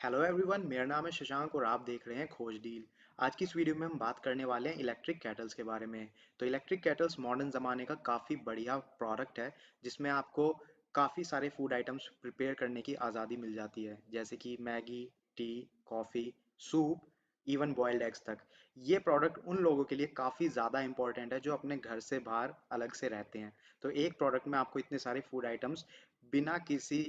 Hello everyone, मेरा नाम है शशांक और आप देख रहे हैं खोज डील। आज की इस वीडियो में हम बात करने वाले हैं इलेक्ट्रिक केटल्स के बारे में। तो इलेक्ट्रिक केटल्स मॉडर्न ज़माने का काफ़ी बढ़िया प्रोडक्ट है जिसमें आपको काफ़ी सारे फूड आइटम्स प्रिपेयर करने की आज़ादी मिल जाती है, जैसे कि Maggi, T, coffee, soup, even boiled eggs तक। ये प्रोडक्ट उन लोगों के लिए काफ़ी ज़्यादा इंपॉर्टेंट है जो अपने घर से बाहर अलग से रहते हैं। तो एक प्रोडक्ट में आपको इतने सारे फूड आइटम्स बिना किसी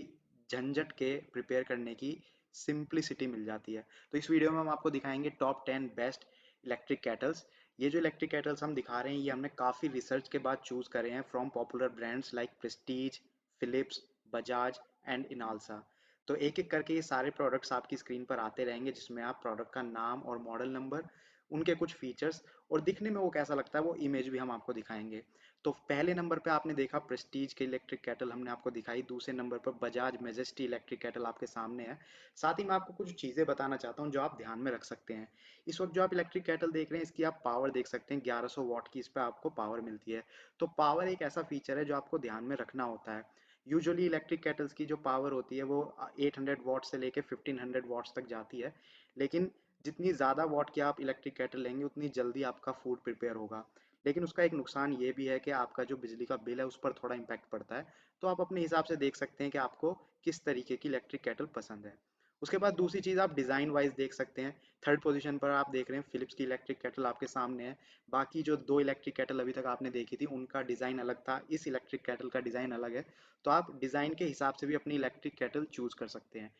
झंझट के प्रिपेयर करने की सिंप्लिसिटी मिल जाती है। तो इस वीडियो में हम आपको दिखाएंगे टॉप 10 बेस्ट इलेक्ट्रिक केटल्स। ये जो इलेक्ट्रिक केटल्स हम दिखा रहे हैं ये हमने काफ़ी रिसर्च के बाद चूज करे हैं from popular brands like Prestige, Philips, Bajaj and Inalsa. तो एक एक करके ये सारे प्रोडक्ट्स आपकी स्क्रीन पर आते रहेंगे जिसमें आप प्रोडक्ट का नाम और मॉडल नंबर, उनके कुछ फीचर्स और दिखने में वो कैसा लगता है वो इमेज भी हम आपको दिखाएंगे। तो पहले नंबर पे आपने देखा प्रेस्टीज के इलेक्ट्रिक केटल हमने आपको दिखाई, दूसरे नंबर पर बजाज मेजेस्टी इलेक्ट्रिक केटल आपके सामने है। साथ ही मैं आपको कुछ चीज़ें बताना चाहता हूँ जो आप ध्यान में रख सकते हैं। इस वक्त जो आप इलेक्ट्रिक केटल देख रहे हैं इसकी आप पावर देख सकते हैं, 1100 वॉट की इस पे आपको पावर मिलती है। तो पावर एक ऐसा फीचर है जो आपको ध्यान में रखना होता है। यूजुअली इलेक्ट्रिक केटल्स की जो पावर होती है वो 800 वॉट से लेके 1500 वॉट्स तक जाती है, लेकिन जितनी ज़्यादा वॉट की आप इलेक्ट्रिक केटल लेंगे उतनी जल्दी आपका फूड प्रिपेयर होगा। लेकिन उसका एक नुकसान ये भी है कि आपका जो बिजली का बिल है उस पर थोड़ा इम्पैक्ट पड़ता है। तो आप अपने हिसाब से देख सकते हैं कि आपको किस तरीके की इलेक्ट्रिक केटल पसंद है। उसके बाद दूसरी चीज़ आप डिज़ाइन वाइज देख सकते हैं। थर्ड पोजीशन पर आप देख रहे हैं फिलिप्स की इलेक्ट्रिक केटल आपके सामने है। बाकी जो दो इलेक्ट्रिक केटल अभी तक आपने देखी थी उनका डिज़ाइन अलग था, इस इलेक्ट्रिक केटल का डिज़ाइन अलग है। तो आप डिज़ाइन के हिसाब से भी अपनी इलेक्ट्रिक केटल चूज कर सकते हैं।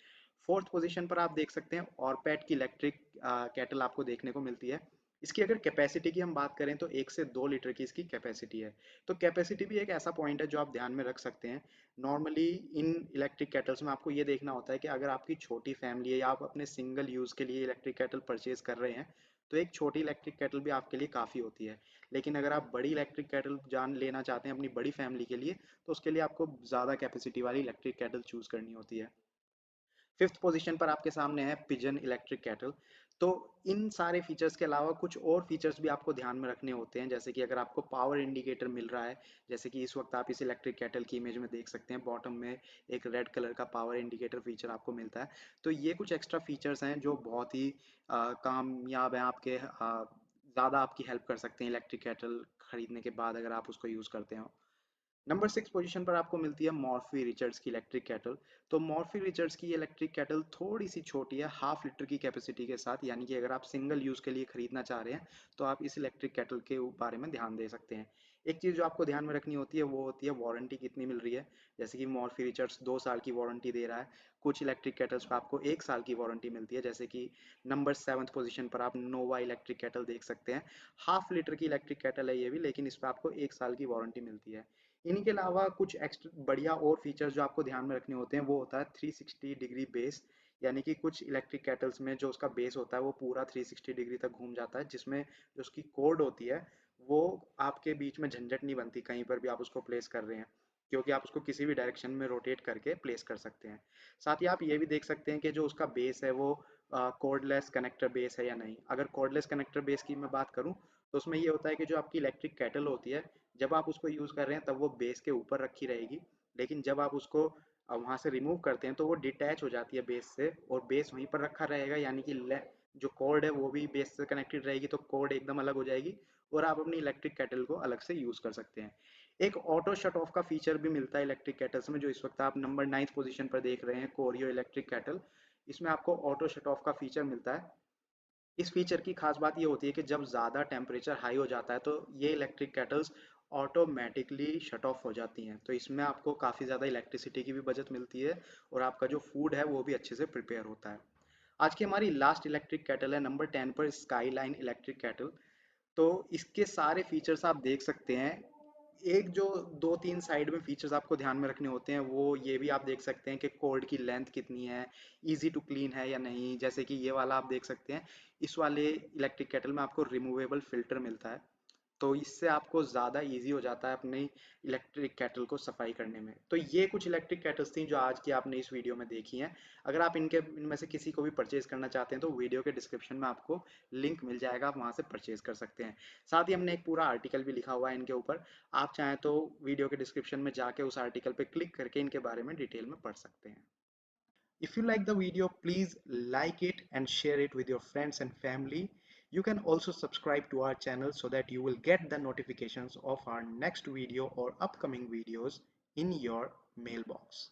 फोर्थ पोजीशन पर आप देख सकते हैं ऑरपैट की इलेक्ट्रिक केटल आपको देखने को मिलती है। इसकी अगर कैपेसिटी की हम बात करें तो 1 से 2 लीटर की इसकी कैपेसिटी है। तो कैपेसिटी भी एक ऐसा पॉइंट है जो आप ध्यान में रख सकते हैं। नॉर्मली इन इलेक्ट्रिक केटल्स में आपको ये देखना होता है कि अगर आपकी छोटी फैमिली है या आप अपने सिंगल यूज़ के लिए इलेक्ट्रिक केटल परचेज कर रहे हैं तो एक छोटी इलेक्ट्रिक केटल भी आपके लिए काफ़ी होती है। लेकिन अगर आप बड़ी इलेक्ट्रिक केटल जान लेना चाहते हैं अपनी बड़ी फैमिली के लिए तो उसके लिए आपको ज़्यादा कैपेसिटी वाली इलेक्ट्रिक केटल चूज़ करनी होती है। फिफ्थ पोजीशन पर आपके सामने है पिजन इलेक्ट्रिक केटल। तो इन सारे फीचर्स के अलावा कुछ और फीचर्स भी आपको ध्यान में रखने होते हैं, जैसे कि अगर आपको पावर इंडिकेटर मिल रहा है, जैसे कि इस वक्त आप इस इलेक्ट्रिक केटल की इमेज में देख सकते हैं बॉटम में एक रेड कलर का पावर इंडिकेटर फीचर आपको मिलता है। तो ये कुछ एक्स्ट्रा फीचर्स हैं जो बहुत ही कामयाब हैं आपके, ज़्यादा आपकी हेल्प कर सकते हैं इलेक्ट्रिक केटल खरीदने के बाद अगर आप उसको यूज़ करते हो। नंबर 6 पोजीशन पर आपको मिलती है मॉर्फी रिचर्ड्स की इलेक्ट्रिक केटल। तो मॉर्फी रिचर्ड्स की इलेक्ट्रिक केटल थोड़ी सी छोटी है, हाफ लीटर की कैपेसिटी के साथ, यानी कि अगर आप सिंगल यूज़ के लिए खरीदना चाह रहे हैं तो आप इस इलेक्ट्रिक केटल के बारे में ध्यान दे सकते हैं। एक चीज़ जो आपको ध्यान में रखनी होती है वो होती है वारंटी कितनी मिल रही है। जैसे कि मॉर्फी रिचर्ड्स 2 साल की वारंटी दे रहा है, कुछ इलेक्ट्रिक केटल्स पर आपको 1 साल की वारंटी मिलती है। जैसे कि नंबर 7 पोजीशन पर आप नोवा इलेक्ट्रिक केटल देख सकते हैं। हाफ लीटर की इलेक्ट्रिक केटल है ये भी, लेकिन इस पर आपको 1 साल की वारंटी मिलती है। इन्हीं के अलावा कुछ एक्स्ट्रा बढ़िया और फीचर्स जो आपको ध्यान में रखने होते हैं वो होता है 360 डिग्री बेस। यानी कि कुछ इलेक्ट्रिक केटल्स में जो उसका बेस होता है वो पूरा 360 डिग्री तक घूम जाता है, जिसमें जो उसकी कोर्ड होती है वो आपके बीच में झंझट नहीं बनती कहीं पर भी आप उसको प्लेस कर रहे हैं, क्योंकि आप उसको किसी भी डायरेक्शन में रोटेट करके प्लेस कर सकते हैं। साथ ही आप ये भी देख सकते हैं कि जो उसका बेस है वो कोर्डलेस कनेक्टर बेस है या नहीं। अगर कोर्डलेस कनेक्टर बेस की मैं बात करूं तो उसमें ये होता है कि जो आपकी इलेक्ट्रिक केटल होती है जब आप उसको यूज़ कर रहे हैं तब वो बेस के ऊपर रखी रहेगी, लेकिन जब आप उसको वहाँ से रिमूव करते हैं तो वो डिटैच हो जाती है बेस से और बेस वहीं पर रखा रहेगा, यानी कि जो कॉर्ड है वो भी बेस से कनेक्टेड रहेगी, तो कॉर्ड एकदम अलग हो जाएगी और आप अपनी इलेक्ट्रिक केटल को अलग से यूज़ कर सकते हैं। एक ऑटो शट ऑफ का फीचर भी मिलता है इलेक्ट्रिक केटल्स में, जो इस वक्त आप नंबर 9 पोजीशन पर देख रहे हैं कोरियो इलेक्ट्रिक केटल। इसमें आपको ऑटो शट ऑफ का फीचर मिलता है। इस फीचर की खास बात ये होती है कि जब ज़्यादा टेम्परेचर हाई हो जाता है तो ये electric kettles automatically shut off हो जाती हैं। तो इसमें आपको काफ़ी ज़्यादा इलेक्ट्रिसिटी की भी बचत मिलती है और आपका जो फूड है वो भी अच्छे से प्रिपेयर होता है। आज की हमारी लास्ट इलेक्ट्रिक केटल है नंबर 10 पर स्काईलाइन इलेक्ट्रिक केटल। तो इसके सारे फीचर्स आप देख सकते हैं। एक जो दो तीन साइड में फीचर्स आपको ध्यान में रखने होते हैं वो ये भी आप देख सकते हैं कि कोड की लेंथ कितनी है, इजी टू क्लीन है या नहीं। जैसे कि ये वाला आप देख सकते हैं, इस वाले इलेक्ट्रिक केटल में आपको रिमूवेबल फिल्टर मिलता है, तो इससे आपको ज़्यादा इजी हो जाता है अपनी इलेक्ट्रिक केटल को सफाई करने में। तो ये कुछ इलेक्ट्रिक केटल्स थी जो आज की आपने इस वीडियो में देखी हैं। अगर आप इनमें से किसी को भी परचेज करना चाहते हैं तो वीडियो के डिस्क्रिप्शन में आपको लिंक मिल जाएगा, आप वहाँ से परचेज कर सकते हैं। साथ ही हमने एक पूरा आर्टिकल भी लिखा हुआ है इनके ऊपर, आप चाहें तो वीडियो के डिस्क्रिप्शन में जाके उस आर्टिकल पे क्लिक करके इनके बारे में डिटेल में पढ़ सकते हैं। If you like the video, please like it and share it with your friends and family. You can also subscribe to our channel so that you will get the notifications of our next video or upcoming videos in your mailbox.